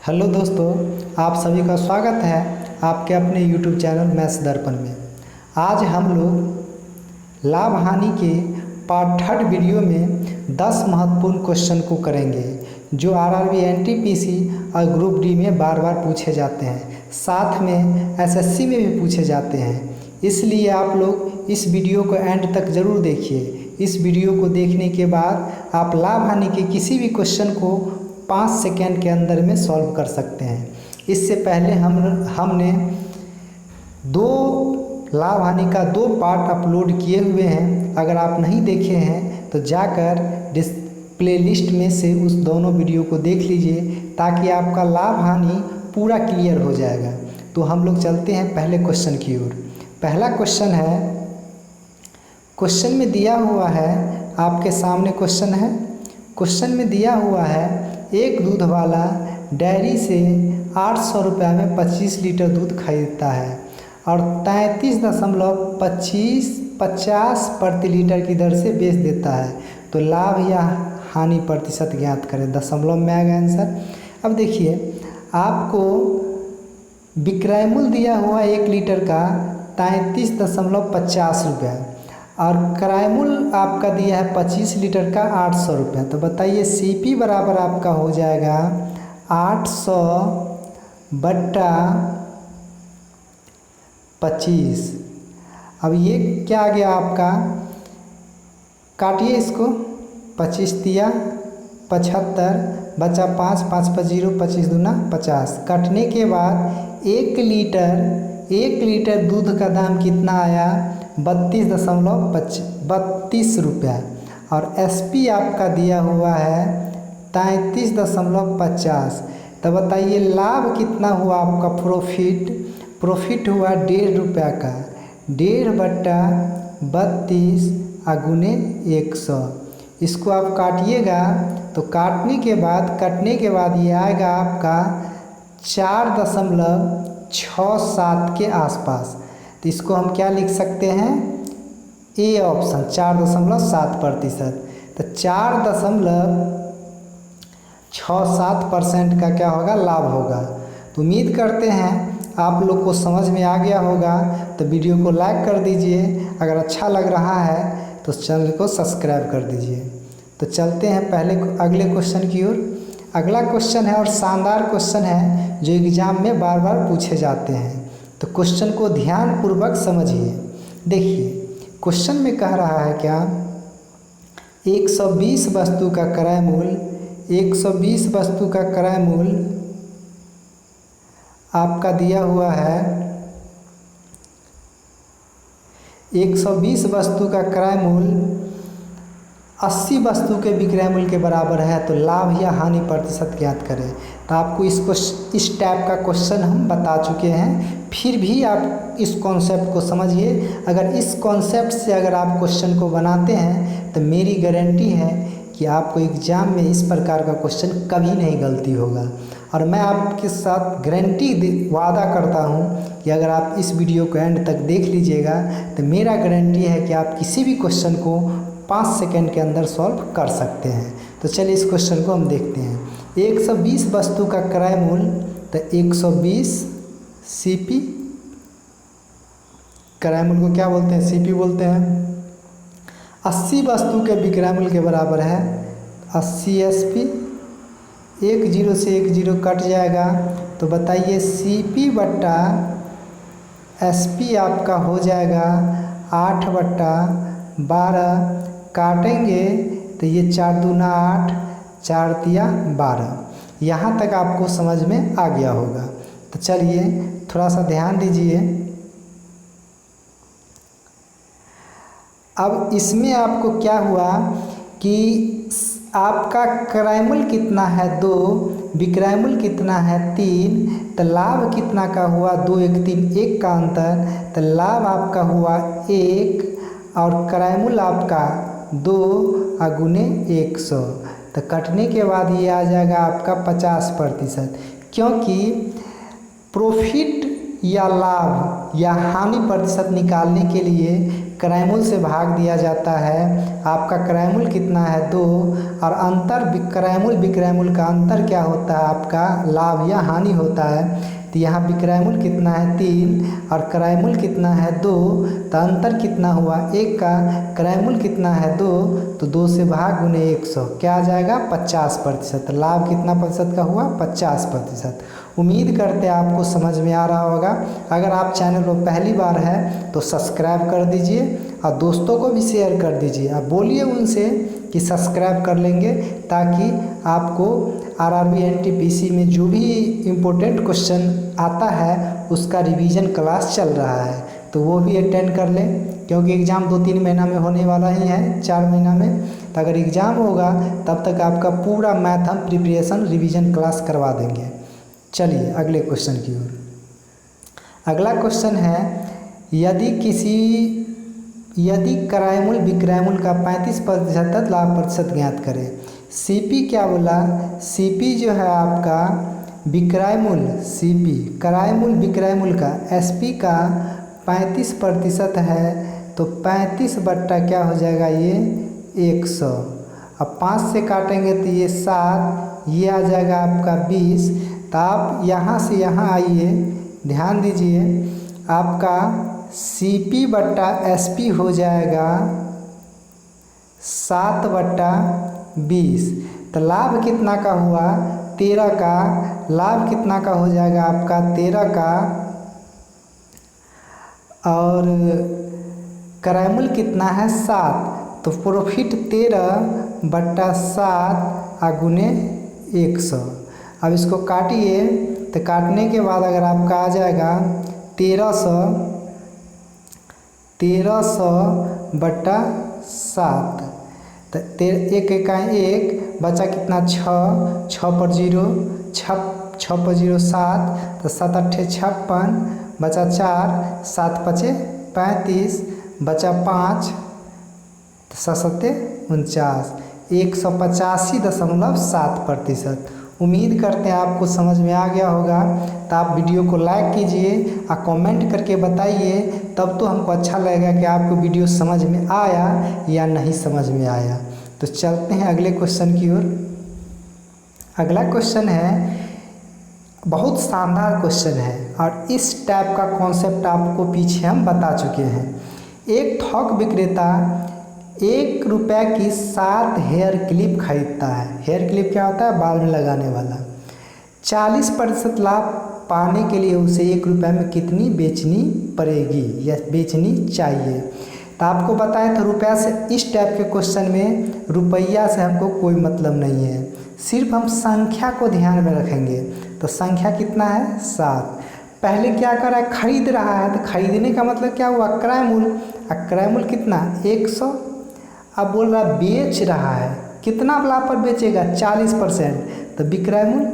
Hello दोस्तों, आप सभी का स्वागत है आपके अपने यूट्यूब चैनल मैथ्स दर्पण में। आज हम लोग लाभ हानि के पार्ट थर्ड वीडियो में 10 महत्वपूर्ण क्वेश्चन को करेंगे जो आरआरबी, एनटीपीसी और ग्रुप डी में बार बार पूछे जाते हैं, साथ में एसएससी में भी पूछे जाते हैं। इसलिए आप लोग इस वीडियो को एंड तक ज़रूर देखिए। इस वीडियो को देखने के बाद आप लाभ हानि के किसी भी क्वेश्चन को 5 सेकेंड के अंदर में सॉल्व कर सकते हैं। इससे पहले हमने लाभ हानि का 2 पार्ट अपलोड किए हुए हैं। अगर आप नहीं देखे हैं तो जाकर प्लेलिस्ट में से उस दोनों वीडियो को देख लीजिए ताकि आपका लाभ हानि पूरा क्लियर हो जाएगा। तो हम लोग चलते हैं पहले क्वेश्चन की ओर। पहला क्वेश्चन है, क्वेश्चन में दिया हुआ है, आपके सामने क्वेश्चन है। क्वेश्चन में दिया हुआ है, एक दूध वाला डेयरी से 800 रुपये में 25 लीटर दूध खरीदता है और 33.50 प्रति लीटर की दर से बेच देता है, तो लाभ या हानि प्रतिशत ज्ञात करें। दशमलव में आएगा आंसर। अब देखिए, आपको विक्रय मूल्य दिया हुआ 1 लीटर का 33.50 रुपये और क्रय मूल्य आपका दिया है 25 लीटर का 800 रुपये। तो बताइए सीपी बराबर आपका हो जाएगा 800 बट्टा 25। अब ये क्या आ गया आपका, काटिए इसको। 25 दिया 75, बचा 5, 5 5 0, 25 दूना 50। कटने के बाद 1 लीटर दूध का दाम कितना आया, 32 रुपया और एसपी आपका दिया हुआ है 33.50। तो बताइए लाभ कितना हुआ आपका, प्रॉफिट हुआ 1.5 रुपया का। 1.5 बट्टा 32 गुने 100। इसको आप काटिएगा तो कटने के बाद ये आएगा आपका 4.67 के आसपास। तो इसको हम क्या लिख सकते हैं, ए ऑप्शन 4.7%। तो 4.67% का क्या होगा, लाभ होगा। तो उम्मीद करते हैं आप लोग को समझ में आ गया होगा। तो वीडियो को लाइक कर दीजिए, अगर अच्छा लग रहा है तो चैनल को सब्सक्राइब कर दीजिए। तो चलते हैं अगले क्वेश्चन की ओर। अगला क्वेश्चन है और शानदार क्वेश्चन है जो एग्जाम में बार बार पूछे जाते हैं। तो क्वेश्चन को ध्यानपूर्वक समझिए। देखिए, क्वेश्चन में कह रहा है क्या, 120 वस्तु का क्रय मूल्य आपका दिया हुआ है, 120 वस्तु का क्रय मूल्य 80 वस्तु के विक्रय मूल्य के बराबर है, तो लाभ या हानि प्रतिशत ज्ञात करें। तो आपको इस टाइप का क्वेश्चन हम बता चुके हैं, फिर भी आप इस कॉन्सेप्ट को समझिए। अगर इस कॉन्सेप्ट से अगर आप क्वेश्चन को बनाते हैं तो मेरी गारंटी है कि आपको एग्जाम में इस प्रकार का क्वेश्चन कभी नहीं गलती होगा। और मैं आपके साथ वादा करता हूँ कि अगर आप इस वीडियो को एंड तक देख लीजिएगा तो मेरा गारंटी है कि आप किसी भी क्वेश्चन को 5 सेकेंड के अंदर सॉल्व कर सकते हैं। तो चलिए इस क्वेश्चन को हम देखते हैं। 120 वस्तु का क्रय मूल्य, तो 120 सीपी, क्रय मूल्य को क्या बोलते हैं, सीपी बोलते हैं। 80 वस्तु के विक्रय मूल्य के बराबर है 80 एसपी। 1 0 से 1 0 कट जाएगा, तो बताइए सीपी बट्टा एसपी आपका हो जाएगा 8 बट्टा 12। काटेंगे तो ये 4 दूना 8, 4 तिया 12। यहाँ तक आपको समझ में आ गया होगा। तो चलिए थोड़ा सा ध्यान दीजिए। अब इसमें आपको क्या हुआ कि आपका क्रय मूल्य कितना है 2, विक्रय मूल्य कितना है 3, तो लाभ कितना का हुआ 2 1 3 1 का अंतर, तो लाभ आपका हुआ 1 और क्रय मूल्य आपका 2 गुने 100। तो कटने के बाद ये आ जाएगा आपका 50%, क्योंकि प्रॉफिट या लाभ या हानि प्रतिशत निकालने के लिए क्रयमूल से भाग दिया जाता है। आपका क्रयमूल कितना है 2 और अंतर क्रयमूल विक्रयमूल का अंतर क्या होता है आपका लाभ या हानि होता है। तो यहाँ विक्रयमूल कितना है 3 और क्रयमूल कितना है 2, तो अंतर कितना हुआ 1 का। क्रयमूल कितना है 2 तो 2 से भाग गुने 100 क्या आ जाएगा 50%। लाभ कितना प्रतिशत का हुआ 50%। उम्मीद करते हैं आपको समझ में आ रहा होगा। अगर आप चैनल पर पहली बार है तो सब्सक्राइब कर दीजिए और दोस्तों को भी शेयर कर दीजिए। आप बोलिए उनसे कि सब्सक्राइब कर लेंगे ताकि आपको आरआरबी एनटीपीसी में जो भी इम्पोर्टेंट क्वेश्चन आता है उसका रिवीजन क्लास चल रहा है तो वो भी अटेंड कर लें, क्योंकि एग्ज़ाम 2-3 महीना में होने वाला ही है, 4 महीना में। तो अगर एग्ज़ाम होगा तब तक आपका पूरा मैथ हम प्रिपरेशन रिवीजन क्लास करवा देंगे। चलिए अगले क्वेश्चन की ओर। अगला क्वेश्चन है यदि क्रयमूल विक्रयमूल का 35% लाभ प्रतिशत ज्ञात करें। सीपी क्या बोला, सीपी जो है आपका विक्रयमूल सीपी क्रयमूल विक्रयमूल का एसपी का 35% है तो 35 बट्टा क्या हो जाएगा ये 100। अब 5 से काटेंगे तो ये 7, ये आ जाएगा आपका 20। तो आप यहाँ से यहाँ आइए, ध्यान दीजिए आपका सीपी बट्टा एसपी हो जाएगा 7/20। तो लाभ कितना का हुआ 13 का। लाभ कितना का हो जाएगा आपका 13 का। और क्रयमूल कितना है 7 तो प्रॉफिट 13/7 गुने 100। अब इसको काटिए तो काटने के बाद अगर आपका आ जाएगा 1300/7 तो 1 बचा कितना 6 पर 0 6 पर 0 7 तो 7 8 56 बचा 4 7 5 35 बचा 5 तो 7 49 185.7%। उम्मीद करते हैं आपको समझ में आ गया होगा। तो आप वीडियो को लाइक कीजिए और कमेंट करके बताइए, तब तो हमको अच्छा लगेगा कि आपको वीडियो समझ में आया या नहीं समझ में आया। तो चलते हैं अगले क्वेश्चन की ओर। अगला क्वेश्चन है बहुत शानदार क्वेश्चन है और इस टाइप का कॉन्सेप्ट आपको पीछे हम बता चुके हैं। एक थोक विक्रेता 1 रुपये की 7 हेयर क्लिप खरीदता है। हेयर क्लिप क्या होता है बाल में लगाने वाला। 40% लाभ पाने के लिए उसे 1 रुपये में कितनी बेचनी पड़ेगी या बेचनी चाहिए। तो आपको बताएं तो रुपया से इस टाइप के क्वेश्चन में रुपया से हमको कोई मतलब नहीं है, सिर्फ हम संख्या को ध्यान में रखेंगे। तो संख्या कितना है 7। पहले क्या कर रहा है खरीद रहा है, तो खरीदने का मतलब क्या हुआ क्रयमूल। क्रयमूल कितना 100। अब बोल रहा बेच रहा है, कितना लाभ पर बेचेगा 40%। तो विक्रयमूल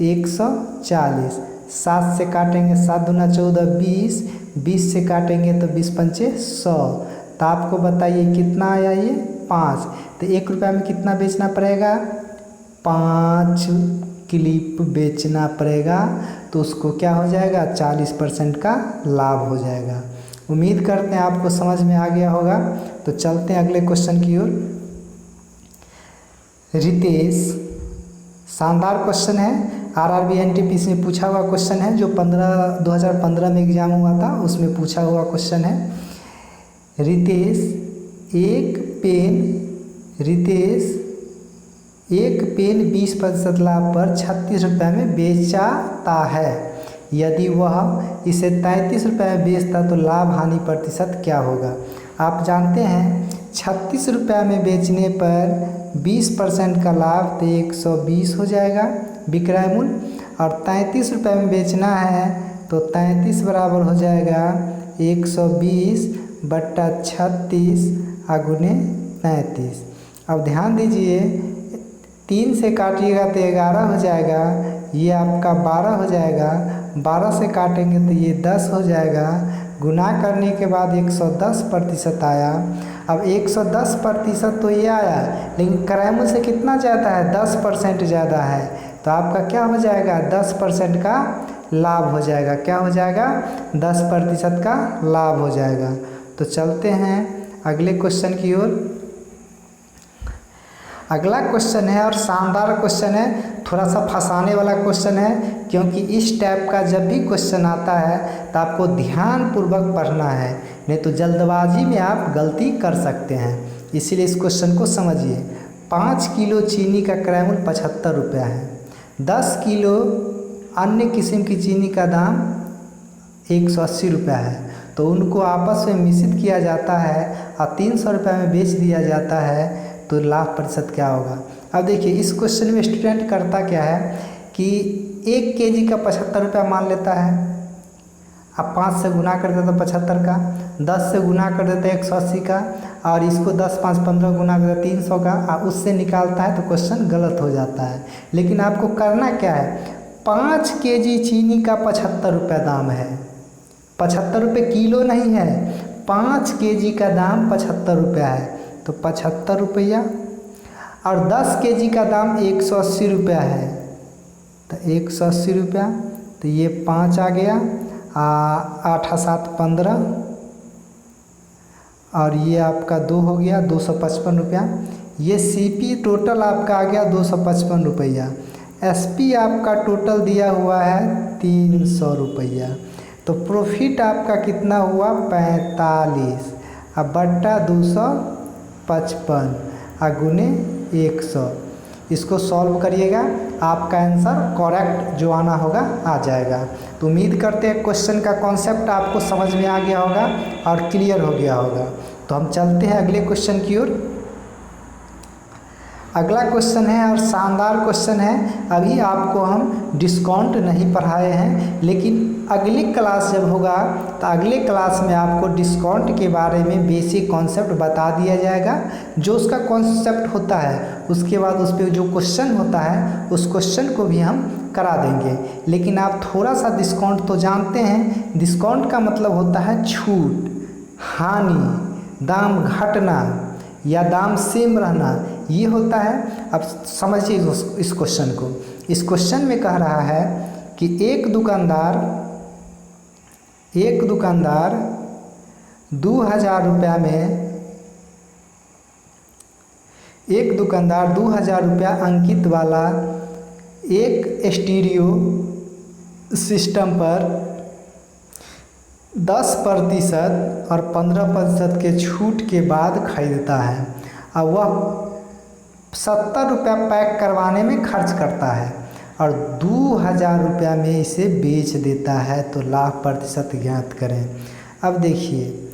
140। 7 से काटेंगे 7 दूना 14 20, 20 से काटेंगे तो 20 पंचे 100। तो आपको बताइए कितना आया ये 5। तो 1 रुपये में कितना बेचना पड़ेगा 5 क्लिप बेचना पड़ेगा। तो उसको क्या हो जाएगा 40% का लाभ हो जाएगा। उम्मीद करते हैं आपको समझ में आ गया होगा। तो चलते हैं अगले क्वेश्चन की ओर। रितेश, शानदार क्वेश्चन है, आरआरबी एनटीपीसी में पूछा हुआ क्वेश्चन है, जो 2015 में एग्जाम हुआ था उसमें पूछा हुआ क्वेश्चन है। रितेश एक पेन 20% लाभ पर 36 रुपये में बेचाता है। यदि वह इसे 33 रुपये में बेचता तो लाभ हानि प्रतिशत क्या होगा। आप जानते हैं 36 रुपये में बेचने पर 20% का लाभ तो 120 हो जाएगा विक्रयमूल, और 33 रुपये में बेचना है तो 33 बराबर हो जाएगा 120/36 गुने 33। अब ध्यान दीजिए 3 से काटिएगा तो 11 हो जाएगा, ये आपका 12 हो जाएगा, 12 से काटेंगे तो ये 10 हो जाएगा। गुना करने के बाद 110% आया। अब 110% तो ये आया, लेकिन क्रयमूल से कितना ज़्यादा है 10% ज़्यादा है। तो आपका क्या हो जाएगा 10% का लाभ हो जाएगा। क्या हो जाएगा 10% का लाभ हो जाएगा। तो चलते हैं अगले क्वेश्चन की ओर। अगला क्वेश्चन है और शानदार क्वेश्चन है, थोड़ा सा फंसाने वाला क्वेश्चन है, क्योंकि इस टाइप का जब भी क्वेश्चन आता है तो आपको ध्यानपूर्वक पढ़ना है, नहीं तो जल्दबाजी में आप गलती कर सकते हैं। इसीलिए इस क्वेश्चन को समझिए। 5 किलो चीनी का क्रय मूल्य 75 रुपया है। 10 किलो अन्य किस्म की चीनी का दाम 180 रुपया है। तो उनको आपस में मिश्रित किया जाता है और 300 रुपये में बेच दिया जाता है, तो लाभ प्रतिशत क्या होगा। अब देखिए इस क्वेश्चन में स्टूडेंट करता क्या है कि 1 केजी का 75 रुपया मान लेता है। अब 5 से गुना कर देता 75 का, 10 से गुना कर देता 180 का, और इसको 10 5 15 गुना कर देता 300 का, और उससे निकालता है तो क्वेश्चन गलत हो जाता है। लेकिन आपको करना क्या है, 5 केजी चीनी का 75 रुपया दाम है। 75 रुपये किलो नहीं है, 5 केजी का दाम 75 रुपया है। तो 75 रुपया और 10 केजी का दाम 180 रुपया है, तो 180 रुपया, तो ये 5 आ गया, 8 7 15, और ये आपका 2 हो गया 255 रुपया। ये सीपी टोटल आपका आ गया 255 रुपया। एसपी आपका टोटल दिया हुआ है 300 रुपया। तो प्रॉफिट आपका कितना हुआ 45, अब बट्टा 255 गुने 100। इसको सॉल्व करिएगा, आपका आंसर करेक्ट जो आना होगा आ जाएगा। तो उम्मीद करते हैं क्वेश्चन का कॉन्सेप्ट आपको समझ में आ गया होगा और क्लियर हो गया होगा। तो हम चलते हैं अगले क्वेश्चन की ओर। अगला क्वेश्चन है और शानदार क्वेश्चन है। अभी आपको हम डिस्काउंट नहीं पढ़ाए हैं, लेकिन अगली क्लास जब होगा तो अगले क्लास में आपको डिस्काउंट के बारे में बेसिक कॉन्सेप्ट बता दिया जाएगा। जो उसका कॉन्सेप्ट होता है उसके बाद उस पर जो क्वेश्चन होता है उस क्वेश्चन को भी हम करा देंगे। लेकिन आप थोड़ा सा डिस्काउंट तो जानते हैं, डिस्काउंट का मतलब होता है छूट, हानि, दाम घटना या दाम सेम रहना, ये होता है। अब समझिए इस क्वेश्चन को। इस क्वेश्चन में कह रहा है कि एक दुकानदार 2000 रुपया में, एक दुकानदार 2000 रुपया अंकित वाला एक स्टीरियो सिस्टम पर 10% और 15% के छूट के बाद खरीदता है। अब वह 70 रुपया पैक करवाने में खर्च करता है और 2000 रुपया में इसे बेच देता है, तो लाभ प्रतिशत ज्ञात करें। अब देखिए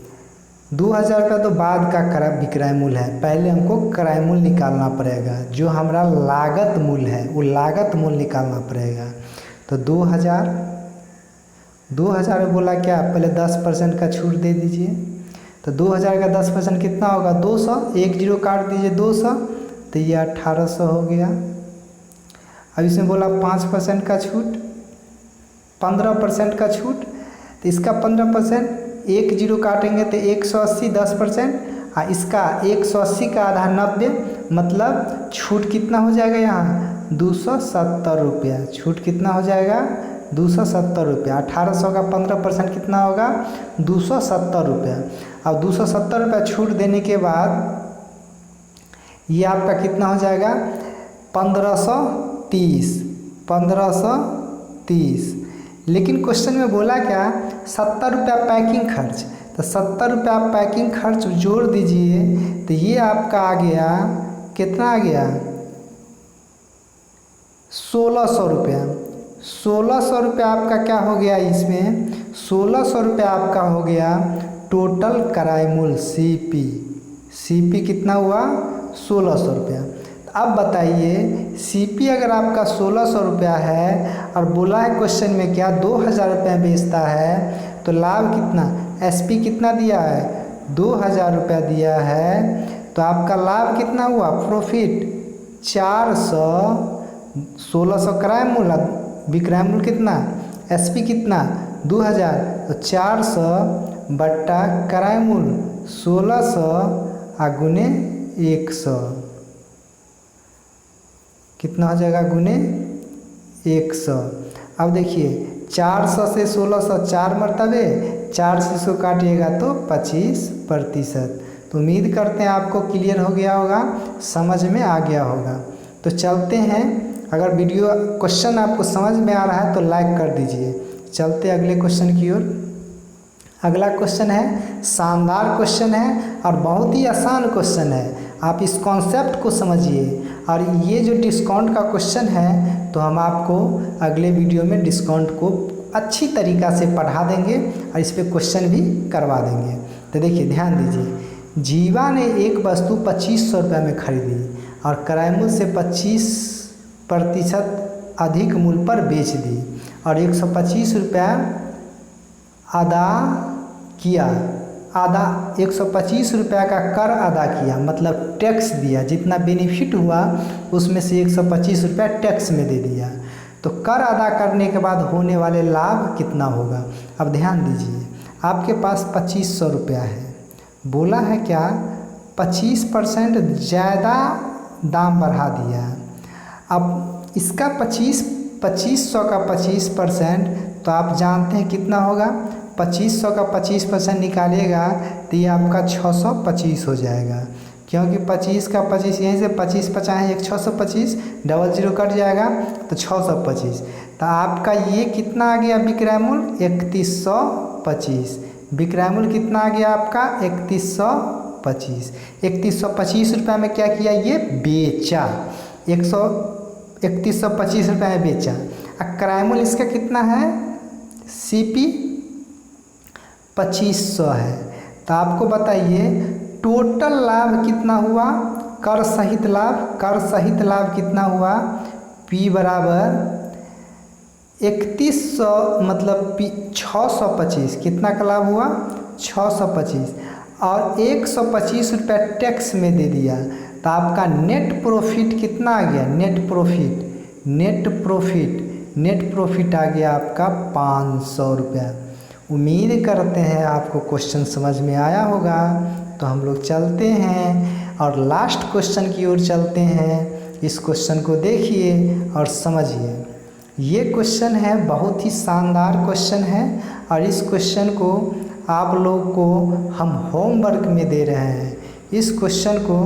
2000 का तो बाद का विक्रय मूल्य है, पहले हमको क्रय मूल्य निकालना पड़ेगा। जो हमारा लागत मूल्य है वो लागत मूल्य निकालना पड़ेगा। तो 2000 में बोला क्या, पहले 10% का छूट दे दीजिए। तो 2000 का 10% कितना होगा 200, 1 0 काट दीजिए 200, तो ये 1800 हो गया। अब इसमें बोला 5% का छूट, 15% का छूट, तो इसका 15%, 1 0 काटेंगे तो 180, 10%, और इसका 180 का आधा 90, मतलब छूट कितना हो जाएगा यहाँ 270 रुपया। छूट कितना हो जाएगा 270 रुपया। 1800 का 15% कितना होगा 270 रुपया। अब 270 रुपया छूट देने के बाद ये आपका कितना हो जाएगा 1530। लेकिन क्वेश्चन में बोला क्या 70 रुपया पैकिंग खर्च, तो 70 रुपया पैकिंग खर्च जोड़ दीजिए, तो ये आपका आ गया कितना आ गया 1600 रुपया। 1600 रुपया आपका क्या हो गया, इसमें 1600 रुपया आपका हो गया टोटल किराए मूल्य सीपी कितना हुआ 1600 रुपया। अब बताइए सीपी अगर आपका 1600 रुपया है और बोला है क्वेश्चन में क्या 2000 रुपया बेचता है, तो लाभ कितना, एसपी कितना दिया है 2000 रुपया दिया है, तो आपका लाभ कितना हुआ प्रॉफिट 400। 1600 किराया मूल्य, विक्रय मूल्य कितना, एसपी कितना 2000, तो 400 बट्टा किराया मूल्य 1600 गुने 100 कितना हो जाएगा गुने 100। अब देखिए 400 से 1600 4 मरतबे 4 से इसको काटिएगा तो 25%। तो उम्मीद करते हैं आपको क्लियर हो गया होगा, समझ में आ गया होगा। तो चलते हैं, अगर वीडियो क्वेश्चन आपको समझ में आ रहा है तो लाइक कर दीजिए। चलते अगले क्वेश्चन की ओर। अगला क्वेश्चन है, शानदार क्वेश्चन है और बहुत ही आसान क्वेश्चन है। आप इस कॉन्सेप्ट को समझिए। और ये जो डिस्काउंट का क्वेश्चन है तो हम आपको अगले वीडियो में डिस्काउंट को अच्छी तरीक़ा से पढ़ा देंगे और इस पर क्वेश्चन भी करवा देंगे। तो देखिए, ध्यान दीजिए। जीवा ने एक वस्तु 2500 रुपये में खरीदी और क्रय मूल्य से 25% अधिक मूल्य पर बेच दी और 125 रुपया अदा किया। 125 रुपया का कर अदा किया, मतलब टैक्स दिया। जितना बेनिफिट हुआ उसमें से 125 रुपया टैक्स में दे दिया। तो कर अदा करने के बाद होने वाले लाभ कितना होगा? अब ध्यान दीजिए, आपके पास 2500 रुपया है, बोला है क्या 25% ज़्यादा दाम बढ़ा दिया। अब इसका 2500 का 25%, तो आप जानते हैं कितना होगा। 2500 का 25% निकालिएगा तो ये आपका 625 हो जाएगा, क्योंकि 25 का 25 यहीं से 25 50 है, 625, 00 कट जाएगा तो 625। तो आपका ये कितना आ गया विक्रय मूल्य? 3125। विक्रय मूल्य कितना आ गया आपका? 3125। 3125 रुपये में क्या किया? ये बेचा। 3125 रुपये में बेचा। क्रय मूल्य इसका कितना है? CP 2500 है। तो आपको बताइए टोटल लाभ कितना हुआ? कर सहित लाभ, कर सहित लाभ कितना हुआ? P बराबर 3100 मतलब 625। कितना का लाभ हुआ? 625। और 125 रुपया टैक्स में दे दिया। तो आपका नेट प्रॉफिट कितना आ गया? नेट प्रॉफिट आ गया आपका 500 रुपया। उम्मीद करते हैं आपको क्वेश्चन समझ में आया होगा। तो हम लोग चलते हैं और लास्ट क्वेश्चन की ओर चलते हैं। इस क्वेश्चन को देखिए और समझिए। ये क्वेश्चन है, बहुत ही शानदार क्वेश्चन है और इस क्वेश्चन को आप लोग को हम होमवर्क में दे रहे हैं। इस क्वेश्चन को,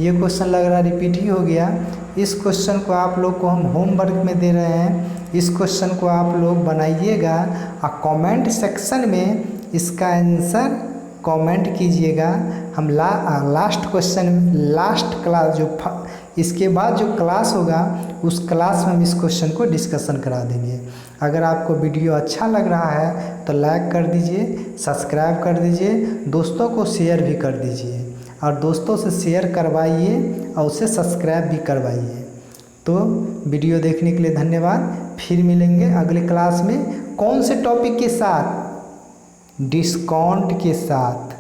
ये क्वेश्चन लग रहा रिपीट ही हो गया। इस क्वेश्चन को आप लोग को हम होमवर्क में दे रहे हैं। इस क्वेश्चन को आप लोग बनाइएगा और कमेंट सेक्शन में इसका आंसर कमेंट कीजिएगा। हम लास्ट क्वेश्चन, लास्ट क्लास जो इसके बाद जो क्लास होगा उस क्लास में हम इस क्वेश्चन को डिस्कशन करा देंगे। अगर आपको वीडियो अच्छा लग रहा है तो लाइक कर दीजिए, सब्सक्राइब कर दीजिए, दोस्तों को शेयर भी कर दीजिए और दोस्तों से शेयर करवाइए और उसे सब्सक्राइब भी करवाइए। तो वीडियो देखने के लिए धन्यवाद। फिर मिलेंगे अगले क्लास में कौन से टॉपिक के साथ? डिस्काउंट के साथ,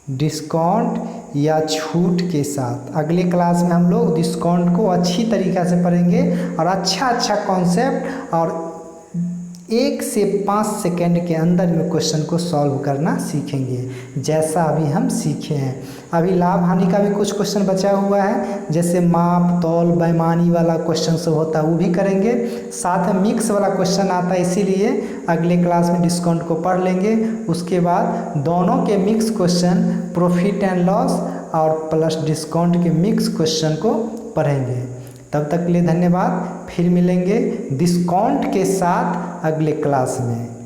डिस्काउंट या छूट के साथ। अगले क्लास में हम लोग डिस्काउंट को अच्छी तरीक़ा से पढ़ेंगे और अच्छा कॉन्सेप्ट और 1 से 5 सेकेंड के अंदर में क्वेश्चन को सॉल्व करना सीखेंगे, जैसा अभी हम सीखे हैं। अभी लाभ हानि का भी कुछ क्वेश्चन बचा हुआ है, जैसे माप तौल बेईमानी वाला क्वेश्चन सब होता है वो भी करेंगे। साथ में मिक्स वाला क्वेश्चन आता है, इसीलिए अगले क्लास में डिस्काउंट को पढ़ लेंगे। उसके बाद दोनों के mix question, profit and loss और प्लस डिस्काउंट के मिक्स क्वेश्चन को पढ़ेंगे। तब तक के लिए धन्यवाद। फिर मिलेंगे डिस्काउंट के साथ अगले क्लास में।